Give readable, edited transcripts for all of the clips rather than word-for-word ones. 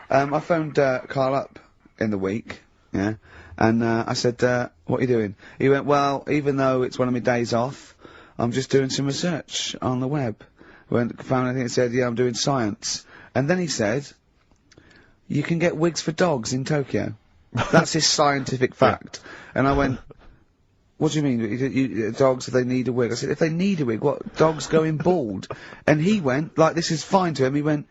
I phoned Carl up in the week, yeah, and I said, what are you doing? He went, well, even though it's one of my days off, I'm just doing some research on the web. Found anything that said, yeah, I'm doing science. And then he said, you can get wigs for dogs in Tokyo. That's his scientific fact. And I went, what do you mean? Dogs, if they need a wig? I said, if they need a wig, what? Dogs going bald? And he went, like, this is fine to him, he went,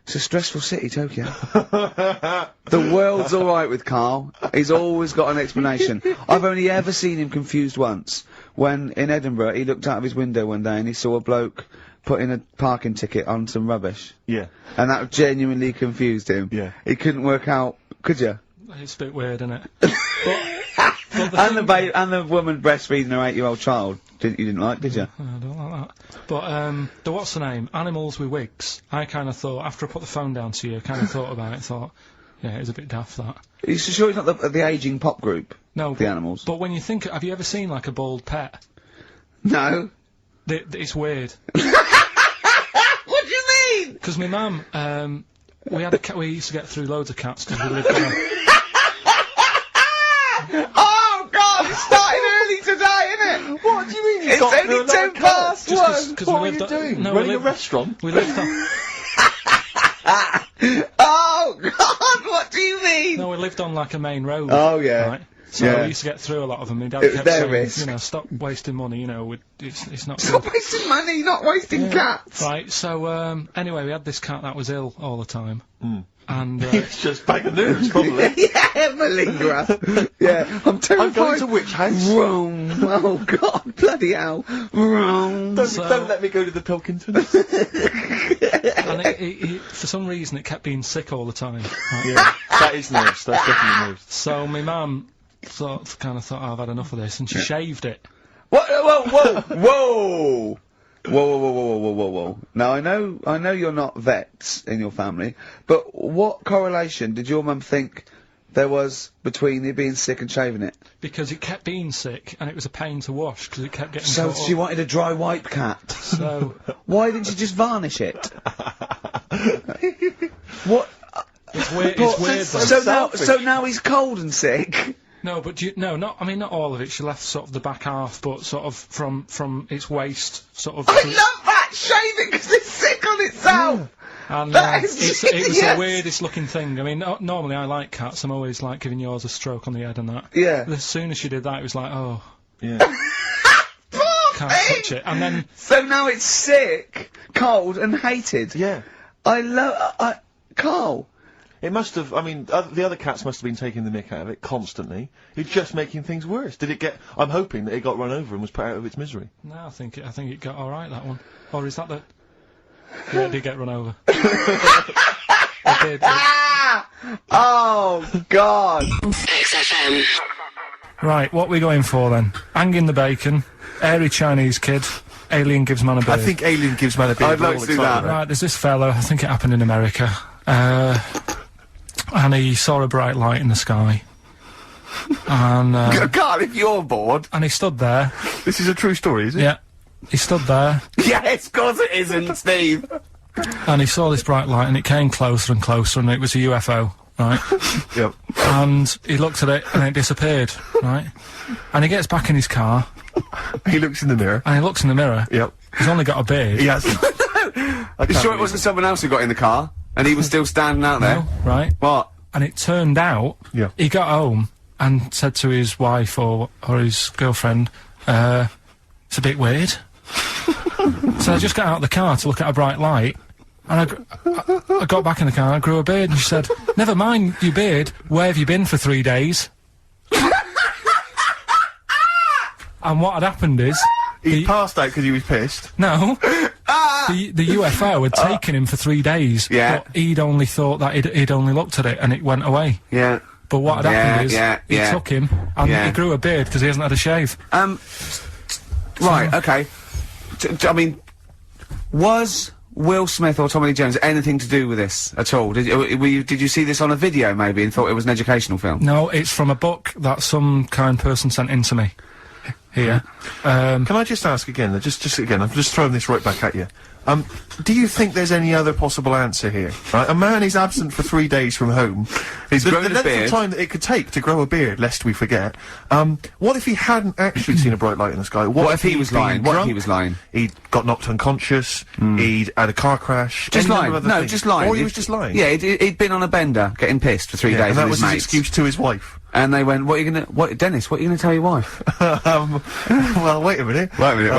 it's a stressful city, Tokyo. The world's alright with Carl. He's always got an explanation. I've only ever seen him confused once. When, in Edinburgh, he looked out of his window one day and he saw a bloke putting a parking ticket on some rubbish. Yeah. And that genuinely confused him. Yeah. He couldn't work out, could you? It's a bit weird, isn't it? And the woman breastfeeding her 8-year-old child. You didn't like, did you? I don't like that. But, the what's the name? Animals with wigs. I kind of thought, after I put the phone down to you, I kind of thought about it, thought, yeah, it was a bit daft, that. Are you sure it's not the ageing pop group? No. The Animals? But when you think, have you ever seen, like, a bald pet? No. It's weird. What do you mean? Because my mum, we had a cat, we used to get through loads of cats because we lived on Oh God, it started early today, innit? What do you mean? It's only 10 past 1. What are you doing? No, Running a restaurant? We lived on... Oh God, what do you mean? No, we lived on like a main road. Oh yeah. Right? So we used to get through a lot of them. My dad kept saying, risk. you know, stop wasting money, you know, it's not Stop good. wasting money, not wasting cats. Right, so, anyway, we had this cat that was ill all the time. And, It's just bag of nerves, probably. Yeah, malingerer. Yeah, I'm terrified. I'm going to which house? Rome. Oh God, bloody hell. Rome. Don't let me go to the Pilkingtons. and for some reason, it kept being sick all the time. Right? Yeah, that is nerves. That's definitely nerves. So my mum kind of thought, oh, I've had enough of this, and she shaved it. What? Whoa! Whoa! Whoa! Now I know you're not vets in your family, but what correlation did your mum think there was between you being sick and shaving it? Because it kept being sick, and it was a pain to wash, because it kept getting So caught she up. wanted a dry white cat. So... Why didn't you just varnish it? What? It's weird, it's weird though. So now he's cold and sick? No, but I mean, not all of it. She left sort of the back half, but sort of from its waist, sort of... I love that! Shave it because it's sick on itself! And That it is was genius. the weirdest looking thing. I mean, normally I like cats. I'm always like giving yours a stroke on the head and that. Yeah. As soon as she did that, it was like, oh, Yeah. Poor can't thing! touch it. And then... So now it's sick, cold and hated. Yeah. I love... Carl. It must have, I mean, the other cats must have been taking the mick out of it constantly. It's just making things worse. Did it get, I'm hoping that it got run over and was put out of its misery. No, I think it got alright, that one. Or is that the... Yeah, it did get run over. It did. Oh, God. XFM. Right, what we going for then? Hanging the bacon, airy Chinese kid, alien gives man a beard. I think Alien gives man a beard. I'd like to do that. Right, there's this fella, I think it happened in America, and he saw a bright light in the sky. And, Carl, if you're bored... and he stood there. This is a true story, is it? Yeah. He stood there, Yes, of course it isn't, Steve. and he saw this bright light, and it came closer and closer, and it was a UFO, right? Yep. And he looked at it, and it disappeared, right? And he gets back in his car, He looks in the mirror. and he looks in the mirror. Yep. He's only got a beard. He has. You sure it wasn't someone else who got in the car? And he was still standing out there? No, right? What? And it turned out, Yeah. he got home and said to his wife or his girlfriend, it's a bit weird. So I just got out of the car to look at a bright light, and I got back in the car and I grew a beard, and she said, never mind your beard, where have you been for 3 days? And what had happened is... He passed out because he was pissed. No. The UFO had taken him for 3 days. Yeah. But he'd only thought that he'd only looked at it and it went away. Yeah. But what had happened is, he yeah. took him, and Yeah. he grew a beard because he hasn't had a shave. Right, okay. I mean, was Will Smith or Tommy Lee Jones anything to do with this at all? Did you see this on a video, maybe, and thought it was an educational film? No, it's from a book that some kind person sent in to me. here. Can I just ask again, just again, I'm just throwing this right back at you. Do you think there's any other possible answer here? Right? A man is absent for 3 days from home. He's grown a length beard. of time that it could take to grow a beard, lest we forget. What if he hadn't actually seen a bright light in the sky? What if he was he'd been lying? What if drunk? he was lying? He'd got knocked unconscious. He'd had a car crash. Just any number lying. of other No, things. just lying. Or he was just lying. Yeah, he'd been on a bender, getting pissed for 3 days and that with was his his mates. excuse to his wife. And they went, Dennis, what are you gonna tell your wife? Well, wait a minute. Wait a minute.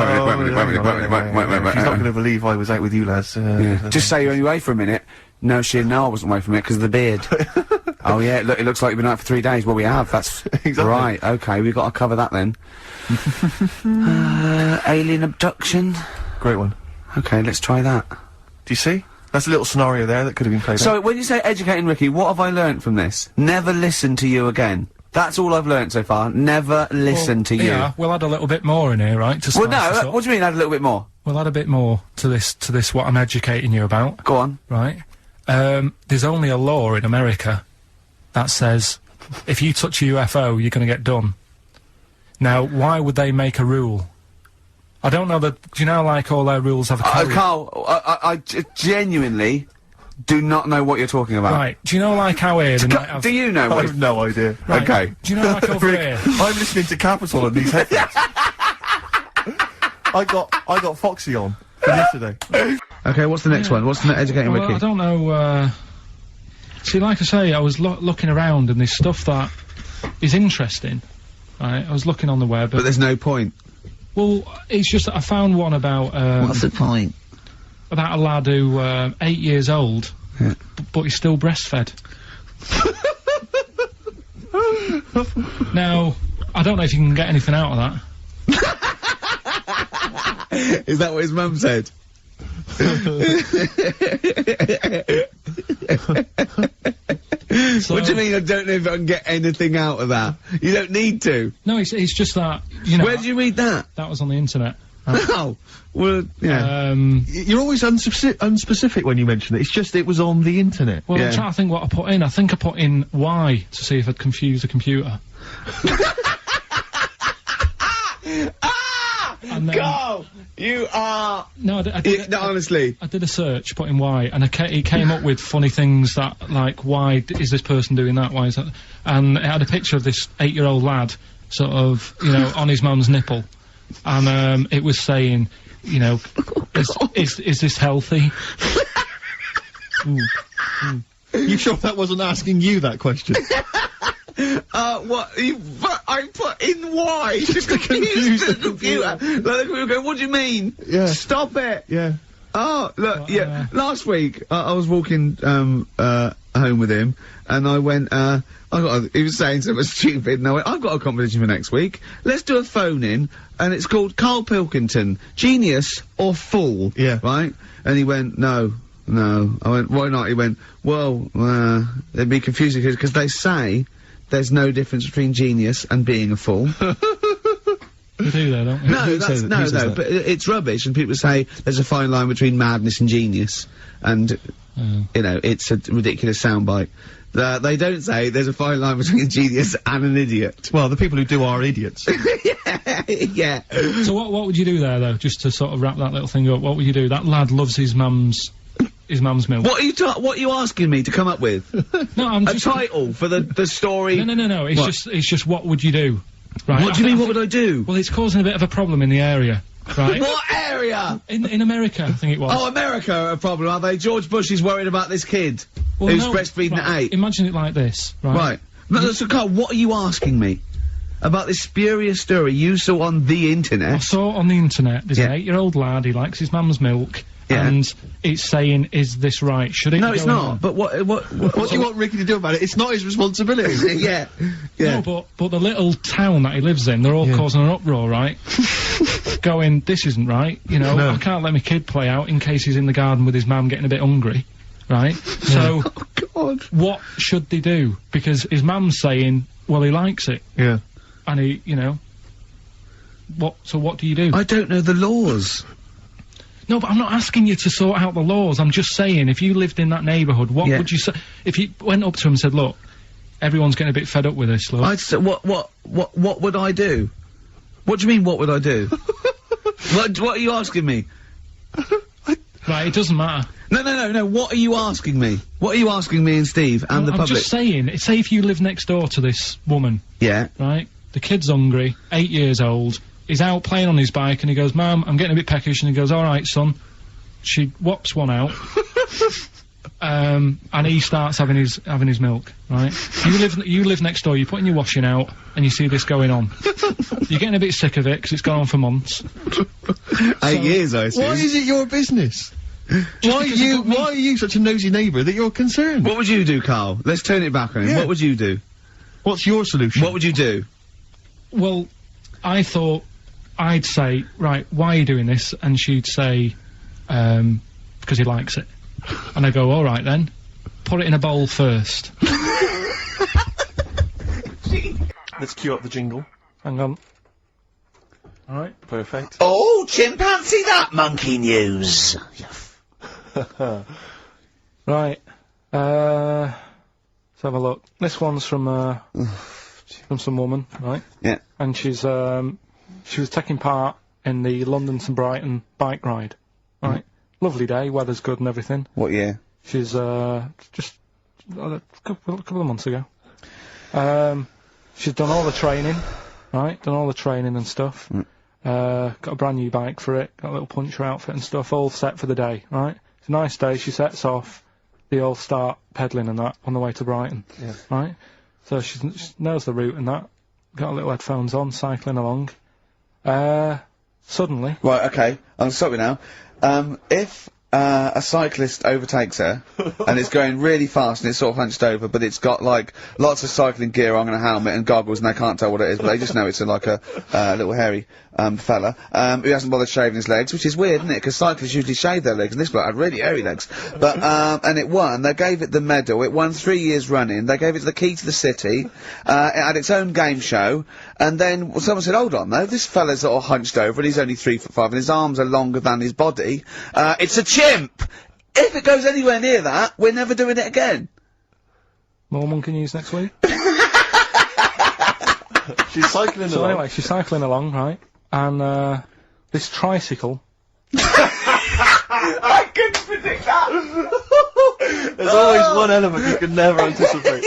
She's not going to believe I was out with you, lads. Just say you're only away for a minute. No, she didn't know I wasn't away from it because of the beard. Oh yeah, look, it looks like you've been out for 3 days. Well, we have. That's Exactly. right. Okay, we've got to cover that then. Alien abduction. Great one. Okay, let's try that. Do you see? That's a little scenario there that could have been played out. So when you say educating Ricky, what have I learnt from this? Never listen to you again. That's all I've learnt so far. Never listen to you. Yeah, we'll add a little bit more in here, right? To Well, spice this no. up. What do you mean? Add a little bit more. We'll add a bit more to this. What I'm educating you about, Go on. right? There's only a law in America that says if you touch a UFO, you're going to get done. Now, why would they make a rule? I don't know that. Do you know, like all their rules have a code? Carl, I genuinely do not know what you're talking about. Right. Do you know, like how here they might have? Do you know I what? have no idea. Right, Okay. Do you know, like over Rick, here? I'm listening to Capital on these headphones. I got Foxy on from yesterday. Okay, what's the next one? What's the educating Well, Ricky? I don't know. See, like I say, I was looking around and there's stuff that is interesting. Right. I was looking on the web. But there's no point. Well, it's just that I found one about What's the point? about a lad who 8 years old, Yeah. but he's still breastfed. Now, I don't know if you can get anything out of that. Is that what his mum said? So, What do you mean I don't know if I can get anything out of that? You don't need to. No, it's just that, you know, Where did you read that? that was on the internet. Oh, well, yeah. You're always unspecific when you mention it. It's just it was on the internet. Well, Yeah. I'm trying to think what I put in. I think I put in Y to see if I'd confuse the computer. And then, Carl, you are... no, I did No, honestly. I did a search, put in why, and it came up with funny things that, like, why is this person doing that? Why is that? And it had a picture of this 8-year-old lad, sort of, you know, on his mum's nipple, and it was saying, you know, is this healthy? You sure that wasn't asking you that question? What? I put in Y just to confuse the computer. Like, the computer go, what do you mean? Yeah. Stop it. Yeah. Oh, look, But, yeah. Last week, I was walking, home with him, and I went, he was saying something stupid, and I went, I've got a competition for next week. Let's do a phone-in, and it's called Karl Pilkington, Genius or Fool. Yeah. Right? And he went, no. I went, why not? He went, well, it'd be confusing, because they say there's no difference between genius and being a fool. You do that, don't you? No, that's, no, but it's rubbish, and people say there's a fine line between madness and genius, and, you know, it's a ridiculous soundbite. They don't say there's a fine line between a genius and an idiot. Well, the people who do are idiots. Yeah. So what would you do there, though, just to sort of wrap that little thing up? What would you do? That lad loves his mum's milk. What are you asking me to come up with? No, I'm A just... title for the story? No, it's just what would you do? Right. What do you mean, what would I do? Well, it's causing a bit of a problem in the area, right? What area? In America, I think it was. Oh, America are a problem, are they? George Bush is worried about this kid Well, who's no, breastfeeding right, at 8. Imagine it like this, right? Right. No, so Carl, what are you asking me? About this spurious story you saw on the I internet? saw on the internet, there's Yeah. an 8-year-old lad, he likes his mum's milk, Yeah. and it's saying, is this right? Should it No, be it's going not. on? But what What do you want Ricky to do about it? It's not his responsibility. yeah. No, but the little town that he lives in, they're all causing an uproar, right? Going, this isn't right, you know, No. I can't let my kid play out in case he's in the garden with his mum getting a bit hungry, right? So, Oh, God. what should they do? Because his mum's saying, well, he likes it, Yeah. and he, you know, so what do you do? I don't know the laws. No, but I'm not asking you to sort out the laws. I'm just saying, if you lived in that neighbourhood, what Yeah. would you say? If you went up to him and said, look, everyone's getting a bit fed up with this, look. I'd say, what would I do? What do you mean, what would I do? What are you asking me? Right, it doesn't matter. No, what are you asking me? What are you asking me and Steve and the I'm public? just saying, say if you live next door to this woman, Yeah. right? The kid's hungry, 8 years old, he's out playing on his bike and he goes, Mum, I'm getting a bit peckish, and he goes, alright son. She whops one out. And he starts having his milk, right? You live next door, you're putting your washing out, and you see this going on. You're getting a bit sick of it, because it's gone on for months. 8 years, I assume. Why is it your business? Why are you such a nosy neighbour that you're concerned? What would you do, Carl? Let's turn it back on him. Yeah. What would you do? What's your solution? What would you do? Well, I thought I'd say, right, why are you doing this? And she'd say, because he likes it. And I go, alright then, put it in a bowl first. Let's cue up the jingle. Hang on. Alright. Perfect. Oh, chimpanzee that monkey news. Right. Let's have a look. This one's from some woman, right? Yeah. And she was taking part in the London to Brighton bike ride, right? Lovely day, weather's good and everything. What year? She's just a couple of months ago. She's done all the training, right? Done all the training and stuff. Got a brand new bike for it. Got a little puncher outfit and stuff, all set for the day, right? It's a nice day. She sets off. They all start pedalling and that on the way to Brighton, right? So she knows the route and that. Got a little headphones on, cycling along. Suddenly. Right, okay. I'm sorry now. If a cyclist overtakes her and it's going really fast and it's sort of hunched over, but it's got like lots of cycling gear on and a helmet and goggles, and they can't tell what it is, but they just know it's like a little hairy fella who hasn't bothered shaving his legs, which is weird, isn't it? Because cyclists usually shave their legs, and this bloke had really hairy legs. But and it won. They gave it the medal. It won 3 years running. They gave it the key to the city. It had its own game show. And then someone said, "Hold on, though. This fella's all hunched over, and he's only 3'5", and his arms are longer than his body. It's a chimp. If it goes anywhere near that, we're never doing it again." More monkey news next week. She's cycling So along. anyway, she's cycling along, right? And this tricycle. I couldn't predict that. There's always one element you can never anticipate.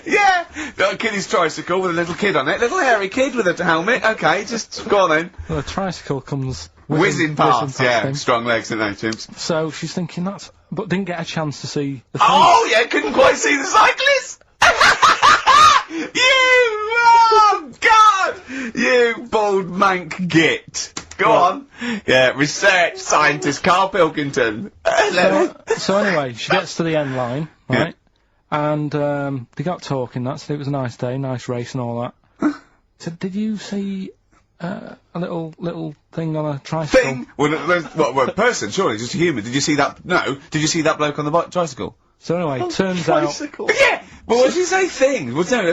Yeah. Got a kiddie's tricycle with a little kid on it, little hairy kid with a helmet. Okay, just go on then. The tricycle comes Whizzing past, yeah. him. Strong legs, and no chimps. So she's thinking but didn't get a chance to see the thing. Oh yeah, couldn't quite see the cyclist. Oh God, you bald mank git. Go on. Yeah, research scientist Karl Pilkington. So anyway, she gets to the end line, right? And they got talking. It was a nice day, nice race and all that. So did you see a little thing on a tricycle? Thing? Well, a person, surely, just a human. Did you see that? No. Did you see that bloke on the tricycle? So anyway, turns out. Tricycle. Yeah! But what did you say thing? Well, no,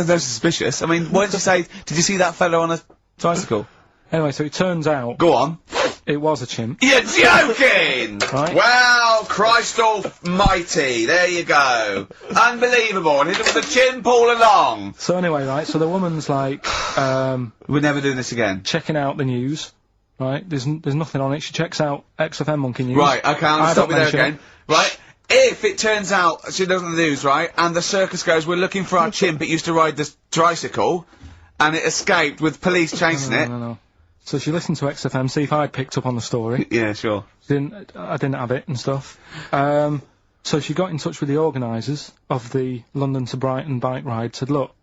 that's suspicious. I mean, what did you say? Did you see that fellow on a tricycle? Anyway, so it turns out Go on. it was a chimp. You're joking! Right. Well, Christ almighty, there you go. Unbelievable, and it was a chimp all along. So anyway, right, so the woman's like, We're never doing this again. checking out the news, right? There's nothing on it. She checks out XFM Monkey News. Right, okay, I'm gonna I stop you don't there mention again. Right, if it turns out she does on the news, right, and the circus goes, we're looking for our chimp, it used to ride this tricycle, and it escaped with police chasing it. No. So she listened to XFM, see if I'd picked up on the story. Yeah, sure. I didn't have it and stuff. So she got in touch with the organisers of the London to Brighton bike ride, said, look,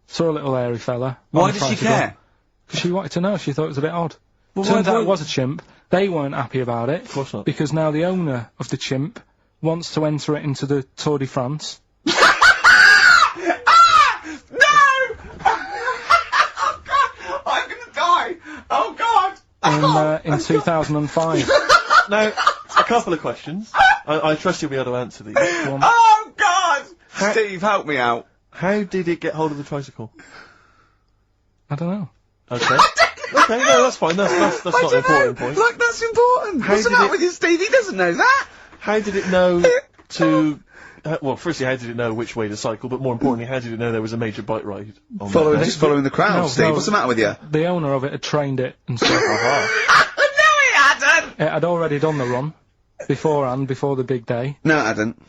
saw a little hairy fella. Why did she care? Because she wanted to know, she thought it was a bit odd. Well, Turns why- out it was a chimp. They weren't happy about it. Of course not. Because now the owner of the chimp wants to enter it into the Tour de France. Oh God! In 2005. Now, a couple of questions. I trust you'll be able to answer these. Go on. Oh God! Steve, help me out. How did it get hold of the tricycle? I don't know. Okay. Okay, no, that's fine. That's not an important point. Like, that's important. How What's the did matter it- with you, Steve? He doesn't know that. How did it know to well, firstly, how did it know which way to cycle? But more importantly, how did it know there was a major bike ride? On Just following the crowd, No, Steve. no. What's the matter with you? The owner of it had trained it and stuff. No, it hadn't! It had already done the run beforehand, before the big day. No, it hadn't.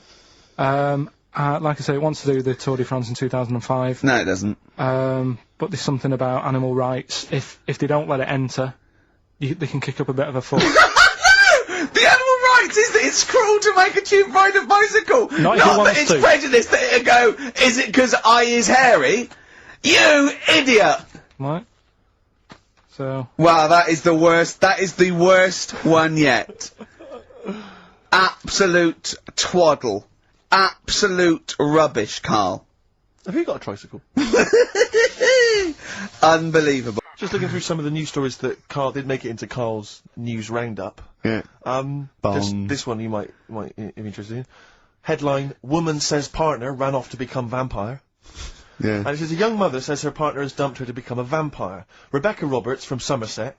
Like I say, it wants to do the Tour de France in 2005. No, it doesn't. But there's something about animal rights. If they don't let it enter, they can kick up a bit of a fuss. The animal rights is that it's cruel to make a tube ride a bicycle. Not if he that wants it's to. prejudice that it'll go, is it because I is hairy? You idiot! Right? So... Wow, that is the worst one yet. Absolute twaddle. Absolute rubbish, Carl. Have you got a tricycle? Unbelievable. Just looking through some of the news stories that Carl did make it into Carl's news roundup. Yeah. This one you might be interested in. Headline: Woman says partner ran off to become vampire. Yeah. And it says a young mother says her partner has dumped her to become a vampire. Rebecca Roberts from Somerset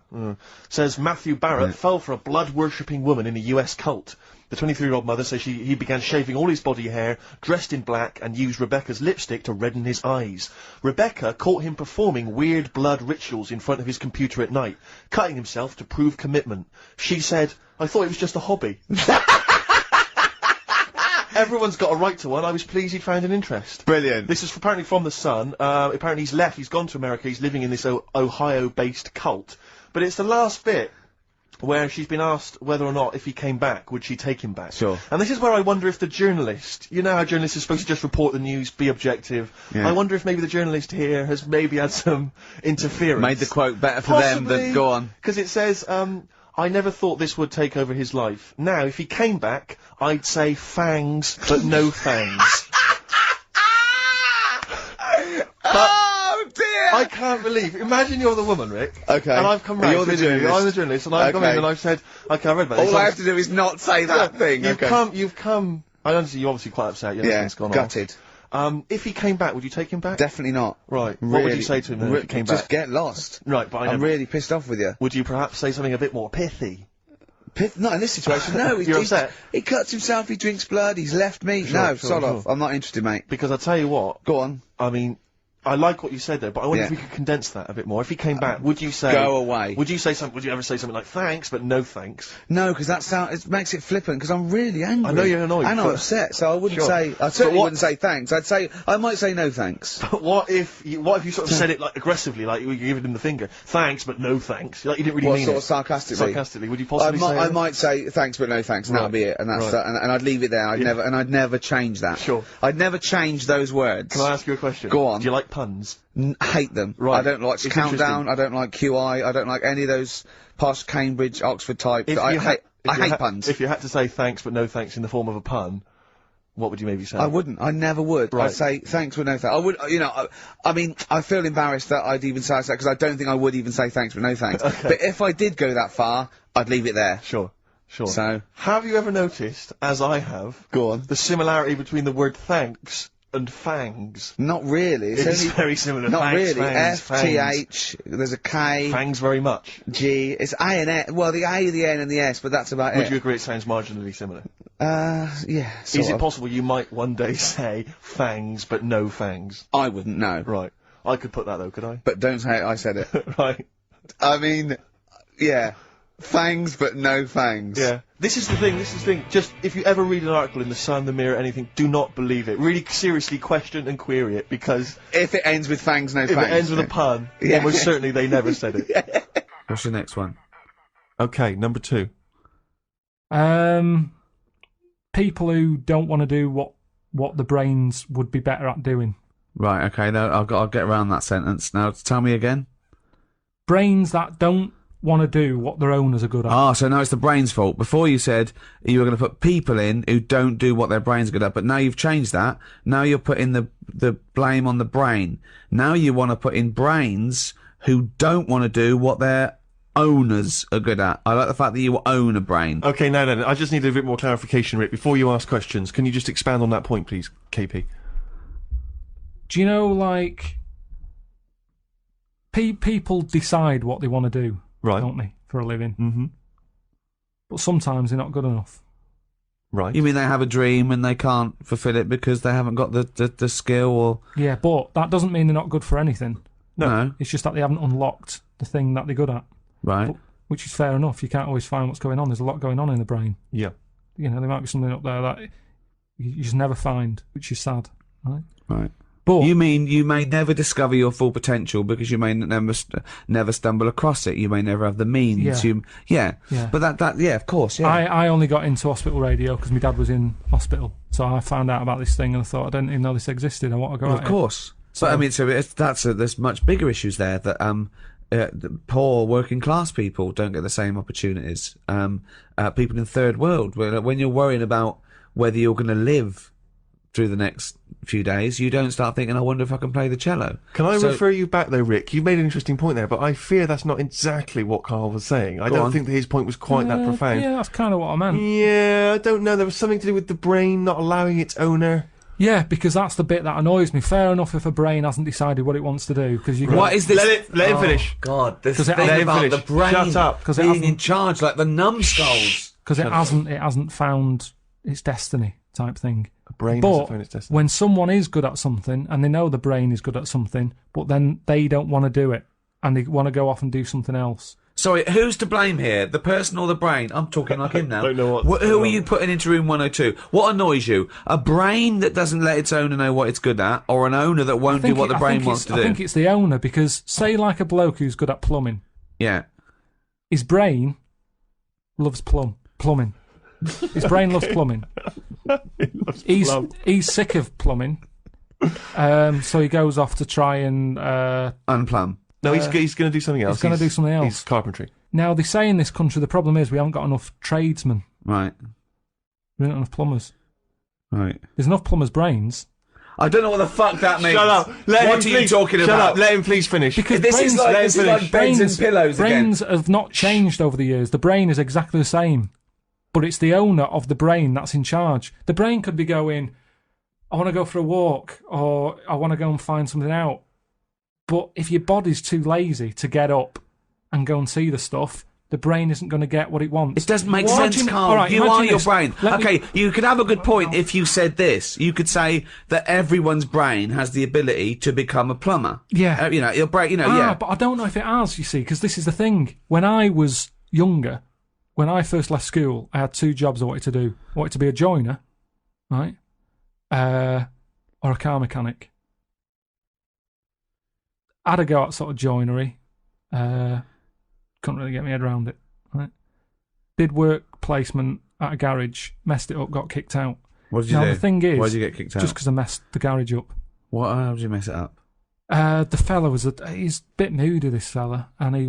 says Matthew Barrett fell for a blood-worshipping woman in a US cult. The 23-year-old mother says he began shaving all his body hair, dressed in black, and used Rebecca's lipstick to redden his eyes. Rebecca caught him performing weird blood rituals in front of his computer at night, cutting himself to prove commitment. She said, "I thought it was just a hobby." Everyone's got a right to one. I was pleased he'd found an interest. Brilliant. This is apparently from The Sun. Apparently he's left, he's gone to America, he's living in this Ohio-based cult. But it's the last bit where she's been asked whether or not, if he came back, would she take him back. Sure. And this is where I wonder if the journalist, you know how journalists are supposed to just report the news, be objective. Yeah. I wonder if maybe the journalist here has maybe had some interference. Made the quote better for them than... Go on. Because it says, I never thought this would take over his life. Now, if he came back, I'd say fangs, but no fangs. Oh dear! I can't believe. Imagine you're the woman, Rick. Okay. And I've come round. You're the to you. journalist. I'm the journalist, and I've come Okay. in and I've said, okay, I read about this. All I have to do is not say that thing. You've Okay. come. I understand you're obviously quite upset. Your Yeah, husband's gone gutted. off. If he came back, would you take him back? Definitely not. Right. Really, What would you say to him then if he came just back? get lost. Right, but I'm really pissed off with you. Would you perhaps say something a bit more pithy? Not in this situation, no. You're upset? He cuts himself, he drinks blood, he's left me. Sure, no, sure, sod sure. off. I'm not interested, mate. Because I tell you what. Go on. I mean, I like what you said there, but I wonder Yeah. if we could condense that a bit more. If he came back, would you say... Go away. Would you say something? Would you ever say something like thanks, but no thanks? No, because it makes it flippant, because I'm really angry. I know you're annoyed, And I'm but- upset, so I wouldn't Sure. say... I But certainly what- wouldn't say thanks. I might say no thanks. But what if you sort of said it like aggressively, like you were giving him the finger? Thanks, but no thanks. Like you didn't really What, mean sort it. of sarcastically? Sarcastically, would you possibly say? I that? might say thanks but no thanks, and that'll Right. be it, and that's Right. and I'd leave it there. I'd never change that. Sure. I'd never change those words. Can I ask you a question? Go on. Do you like puns? Hate them. Right. I don't like It's Countdown. interesting. I don't like QI. I don't like any of those posh Cambridge, Oxford type. I hate puns. If you had to say thanks but no thanks in the form of a pun, what would you maybe say? I wouldn't. I never would. Right. I'd say thanks but no thanks. I would. You know. I mean, I feel embarrassed that I'd even say that because I don't think I would even say thanks but no thanks. Okay. But if I did go that far, I'd leave it there. Sure. Sure. So Have you ever noticed, as I have, go on. the similarity between the word thanks and fangs? Not really. It's very similar. Not Thanks, really. fangs, F T H. There's a K. Fangs very much. G. It's A and S. Well, the A, the N, and the S, but that's about Would it. you agree it sounds marginally similar? Yeah. Is it sort of. possible you might one day say fangs but no fangs? I wouldn't know. Right. I could put that though, could I? But don't say I said it. Right. I mean, yeah. Fangs, but no fangs. Yeah. This is the thing. Just, if you ever read an article in The Sun, The Mirror, anything, do not believe it. Really seriously question and query it, because If it ends with fangs, no if fangs. it ends with a pun, Yeah. almost certainly they never said it. What's the next one? Okay, number 2. People who don't want to do what the brains would be better at doing. Right, okay, no, I'll get around that sentence. Now, tell me again. Brains that don't want to do what their owners are good at. Ah, so now it's the brain's fault. Before you said you were going to put people in who don't do what their brains are good at, but now you've changed that. Now you're putting the blame on the brain. Now you want to put in brains who don't want to do what their owners are good at. I like the fact that you own a brain. Okay, no. I just need a bit more clarification, Rick. Before you ask questions, can you just expand on that point, please, KP? Do you know, like, people decide what they want to do, Right. don't they, for a living? Mm-hmm. But sometimes they're not good enough. Right. You mean they have a dream and they can't fulfill it because they haven't got the skill or... Yeah, but that doesn't mean they're not good for anything. No. It's just that they haven't unlocked the thing that they're good at. Right. Which is fair enough. You can't always find what's going on. There's a lot going on in the brain. Yeah. You know, there might be something up there that you just never find, which is sad. Right. Right. But You mean you may never discover your full potential because you may never stumble across it. You may never have the means. Yeah. But yeah, of course, yeah. I only got into hospital radio because my dad was in hospital. So I found out about this thing and I thought, I didn't even know this existed. I want to go Well, at of it. course. So I mean, there's much bigger issues there that the poor working class people don't get the same opportunities. People in third world, when you're worrying about whether you're going to live through the next few days, you don't start thinking, I wonder if I can play the cello. Can I refer you back though, Rick? You made an interesting point there, but I fear that's not exactly what Carl was saying. I don't think that his point was quite that profound. Yeah, that's kind of what I meant. Yeah, I don't know. There was something to do with the brain not allowing its owner. Yeah, because that's the bit that annoys me. Fair enough if a brain hasn't decided what it wants to do, because you. What is this? Let him finish. God, this 'Cause it thing hasn't- about Let the him brain finish. Shut up. 'Cause it being hasn't- in charge, like the numbskulls. Because it hasn't found its destiny type thing. A brain But hasn't found its destiny. when someone is good at something and they know the brain is good at something, but then they don't want to do it and they want to go off and do something else. Sorry, who's to blame here? The person or the brain? I'm talking like him now. Don't know what's Who are going you on. putting into room 102? What annoys you? A brain that doesn't let its owner know what it's good at, or an owner that won't do what the brain wants to I think do? it's the owner, because say like a bloke who's good at plumbing, Yeah. his brain loves plumbing. His brain loves plumbing. He's sick of plumbing, so he goes off to try and Unplumb. No, he's going to do something else. he's gonna do something else. He's carpentry. Now they say in this country the problem is we haven't got enough tradesmen. Right. We don't have enough plumbers. Right. There's enough plumbers' brains. I don't know what the fuck that means. Shut up. What are you talking Shut about? up. Let him please finish. Because This brains, is like beds and pillows again. brains have not changed over the years. The brain is exactly the same, but it's the owner of the brain that's in charge. The brain could be going, I want to go for a walk, or I want to go and find something out. But if your body's too lazy to get up and go and see the stuff, the brain isn't going to get what it wants. It doesn't make Imagine- sense, Carl. all right, you imagine are your this. brain. Let me- Okay, you could have a good point if you said this. You could say that everyone's brain has the ability to become a plumber. Yeah. Your brain, yeah. But I don't know if it has, you see, because this is the thing. When I was younger, when I first left school, I had two jobs I wanted to do. I wanted to be a joiner, right? Or a car mechanic. I had a go at sort of joinery. Couldn't really get my head around it, right? Did work placement at a garage, messed it up, got kicked out. What did you Now, do? the thing is, Why did you get kicked out? Just because I messed the garage up. How did you mess it up? The fella was he's a bit moody, this fella, and he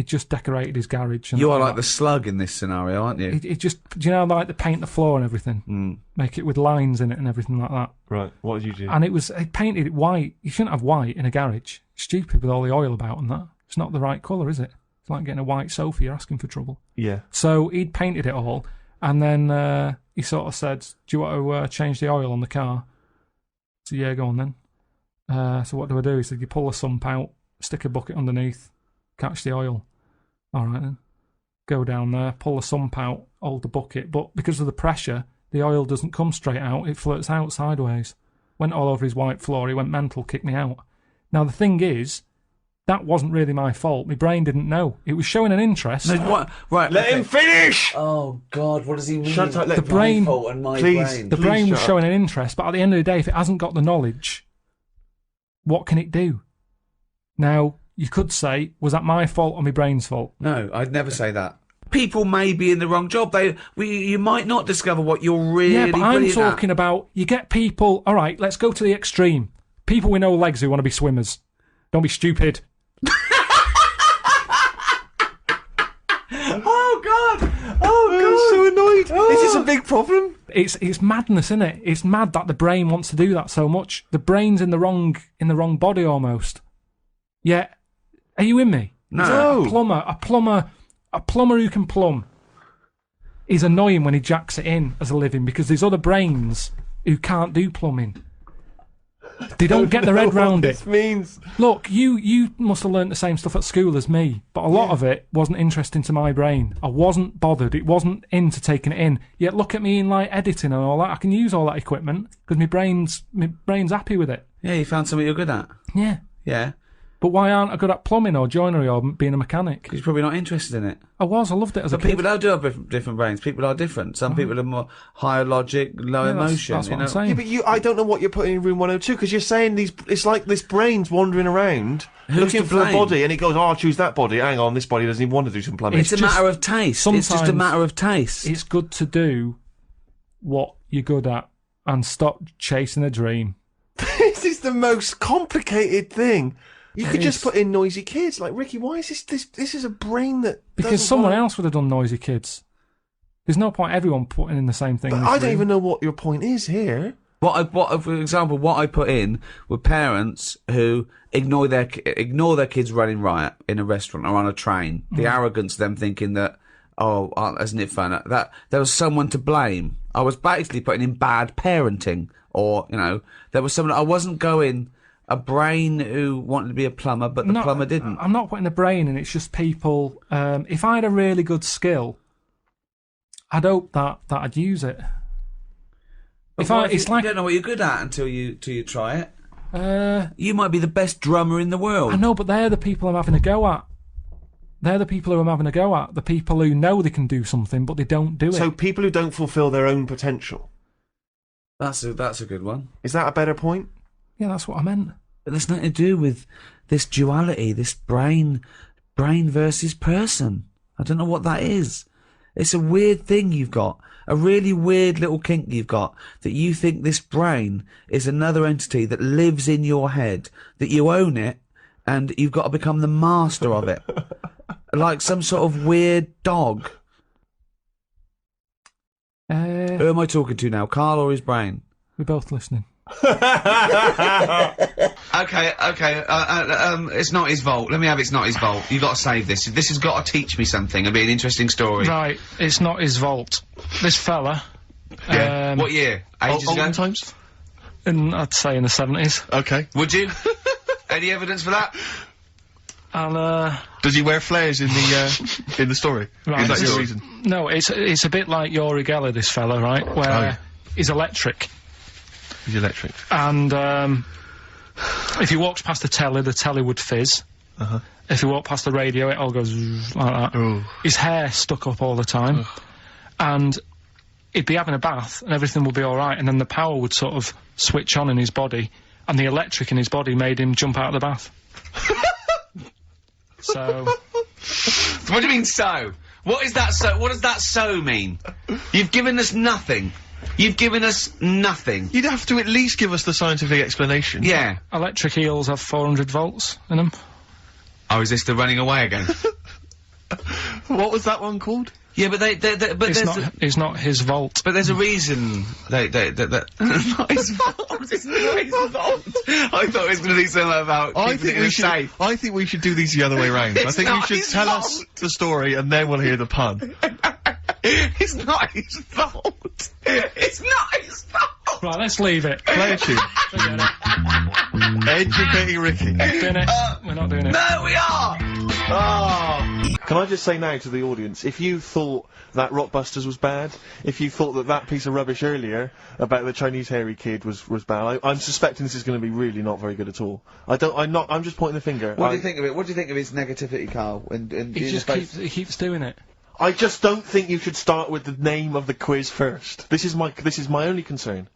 just decorated his garage. And You are all like the that. slug in this scenario, aren't you? He just, do you know, like the paint the floor and everything, make it with lines in it and everything like that. Right. What did you do? And he painted it white. You shouldn't have white in a garage. Stupid with all the oil about and that. It's not the right colour, is it? It's like getting a white sofa. You're asking for trouble. Yeah. So he'd painted it all, and then he sort of said, "Do you want to change the oil on the car?" So yeah, go on then. So what do I do? He said, you pull the sump out, stick a bucket underneath, catch the oil. All right then. Go down there, pull the sump out, hold the bucket. But because of the pressure, the oil doesn't come straight out. It flirts out sideways. Went all over his white floor. He went mental, kicked me out. Now, the thing is, that wasn't really my fault. My brain didn't know. It was showing an interest. No, what? Right. Let him finish! Oh God, what does he mean? Shut up, let The him- brain- My fault and my Please. brain. The Please brain was shut up. showing an interest, but at the end of the day, if it hasn't got the knowledge, what can it do? Now, you could say, was that my fault or my brain's fault? No, I'd never say that. People may be in the wrong job. You might not discover what you're really Yeah, but I'm brilliant at. talking about, you get people, all right, let's go to the extreme. People with no legs who want to be swimmers. Don't be stupid. Oh God! I'm so annoyed. Is this a big problem? It's madness, isn't it? It's mad that the brain wants to do that so much. The brain's in the wrong body almost. Yeah, are you in me? No. A plumber who can plumb is annoying when he jacks it in as a living, because there's other brains who can't do plumbing. They don't get their head round it. This means. Look, you must have learnt the same stuff at school as me, but a lot of it wasn't interesting to my brain. I wasn't bothered. It wasn't into taking it in. Yet look at me in like editing and all that. I can use all that equipment because my brain's happy with it. Yeah, you found something you're good at. Yeah. Yeah. But why aren't I good at plumbing or joinery or being a mechanic? Because you're probably not interested in it. I loved it as a But kid. people do have different brains. People are different. Some people are more higher logic, low emotion. That's what you know? I'm saying. Yeah, but I don't know what you're putting in room 102 because you're saying it's like this brain's wandering around Who's looking to for a blame? body, and it goes, "Oh, I'll choose that body." Hang on, this body doesn't even want to do some plumbing. It's a matter of taste. It's just a sometimes matter of taste. It's good to do what you're good at and stop chasing a dream. This is the most complicated thing. You could just is. put in noisy kids. Like, Ricky, why is this is a brain that Because doesn't someone want- else would have done Noisy Kids. There's no point everyone putting in the same thing. But in this I don't room. even know what your point is here. For example, what I put in were parents who ignore their kids running riot in a restaurant or on a train. The arrogance of them thinking that, oh, isn't it fun? That there was someone to blame. I was basically putting in bad parenting, or there was someone. I wasn't going a brain who wanted to be a plumber, but the plumber didn't. I'm not putting the brain in. It's just people. If I had a really good skill, I'd hope that I'd use it. You don't know what you're good at until you try it. You might be the best drummer in the world. I know, but they're the people I'm having a go at. They're the people who I'm having a go at. The people who know they can do something, but they don't do it. So people who don't fulfil their own potential. That's a good one. Is that a better point? Yeah, that's what I meant. But there's nothing to do with this duality, this brain versus person. I don't know what that is. It's a weird thing you've got. A really weird little kink you've got, that you think this brain is another entity that lives in your head, that you own it, and you've got to become the master of it. Like some sort of weird dog. Who am I talking to now, Carl or his brain? We're both listening. Okay, it's not his fault. Let me have It's Not His Fault. You've got to save this. This has got to teach me something. It'll be an interesting story. Right, it's not his vault. This fella. Yeah. What year? Ages ago? Olden times? I'd say in the 70s. Okay. Would you? Any evidence for that? And Does he wear flares in the story? Right, Is that it's- your reason? no, it's a bit like Yuri Geller, this fella, right? Where Oh, yeah. he's electric. He's electric. And if he walks past the telly would fizz. Uh-huh. If he walked past the radio, it all goes like that. Oh. His hair stuck up all the time. And he'd be having a bath and everything would be alright, and then the power would sort of switch on in his body, and the electric in his body made him jump out of the bath. So... What do you mean, so? What is that so? What does that so mean? You've given us nothing. You've given us nothing. You'd have to at least give us the scientific explanation. Yeah. Electric eels have 400 volts in them. Oh, is this the running away again? What was that one called? Yeah, but but It's not his vault. but there's a reason that it's not his fault. It's not his fault. I thought it was going to be something about keeping it in a safe. I think we should do these the other way round. I It's think we not should his tell us fault. the story and then we'll hear the pun. It's not his fault. It's not his fault. Right, let's leave it. Play a tune. Forget it. Educating Ricky. Bin it. We're not doing it. No, we are. Oh. Can I just say now to the audience, if you thought that Rockbusters was bad, if you thought that piece of rubbish earlier about the Chinese hairy kid was bad, I'm suspecting this is going to be really not very good at all. I'm just pointing the finger. What do you think of it? What do you think of his negativity, Carl? And He just keeps doing it. I just don't think you should start with the name of the quiz first. This is my only concern.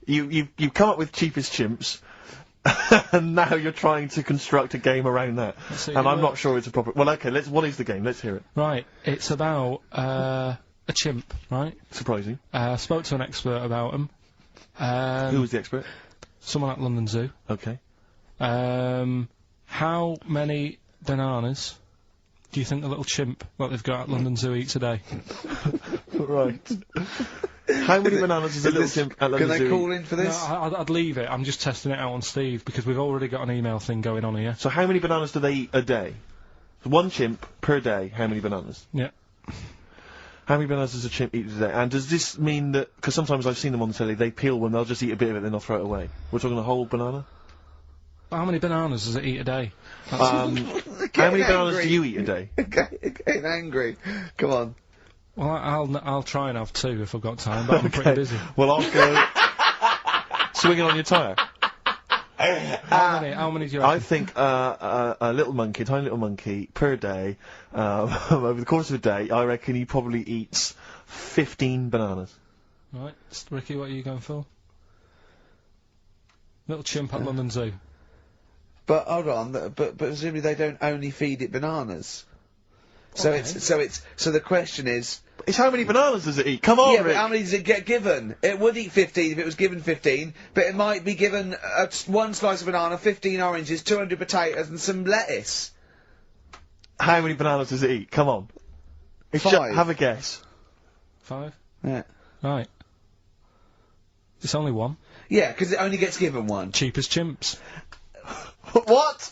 You've come up with cheapest chimps, and now you're trying to construct a game around that. see And it I'm not works. sure it's a proper. Well, okay. What is the game? Let's hear it. Right, it's about a chimp, right? Surprising. Spoke to an expert about him. Who was the expert? Someone at London Zoo. Okay. How many bananas do you think the little chimp that they've got at London Zoo eats a day? Right. How many bananas does a little chimp at London Zoo eat? in for No, I'd leave it. I'm just testing it out on Steve because we've already got an email thing going on here. So how many bananas do they eat a day? One chimp per day. How many bananas? Yeah. How many bananas does a chimp eat a day? And does this mean that, because sometimes I've seen them on the telly, they peel one, they'll just eat a bit of it, then they'll throw it away. We're talking a whole banana? How many bananas does it eat a day? How many bananas do you eat a day? Getting angry. Come on. Well, I'll try and have 2 if I've got time, but I'm pretty busy. Well, I'll go swinging on your tyre. How many do you reckon? I think a little monkey, tiny little monkey, per day, over the course of a day, I reckon he probably eats 15 bananas. Right, Ricky, what are you going for? Little chimp at London Zoo. But hold on, but presumably they don't only feed it bananas. So Okay. so the question is, It's how many bananas does it eat? Come on, yeah, Rick. but how many does it get given? It would eat 15 if it was given 15, but it might be given one slice of banana, 15 oranges, 200 potatoes, and some lettuce. How many bananas does it eat? Come on. It's 5. have a guess. 5? Yeah. Right. It's only 1. Yeah, because it only gets given one. Cheap as chimps. What?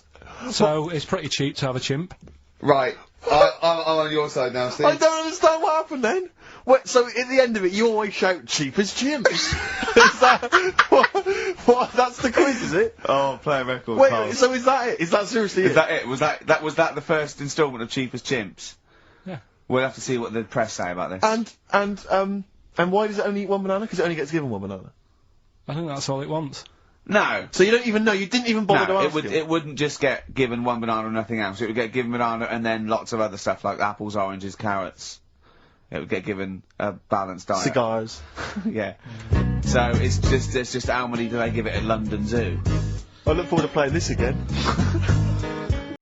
So it's pretty cheap to have a chimp. Right. I'm on your side now, Steve. I don't understand what happened then. Wait, so at the end of it, you always shout cheap as chimps. Is that what? That's the quiz, is it? Oh, play a record. Wait, Carl. so is that it? Is that seriously Is it? that it? Was that the first instalment of Cheapest Chimps? Yeah. We'll have to see what the press say about this. And why does it only eat one banana? Because it only gets given one banana. I think that's all it wants. No. So you don't even know. You didn't even bother to No, ask him. it wouldn't just get given one banana and nothing else. It would get given banana and then lots of other stuff like apples, oranges, carrots. It would get given a balanced diet. Cigars. Yeah. So it's just how many do they give it at London Zoo? I look forward to playing this again.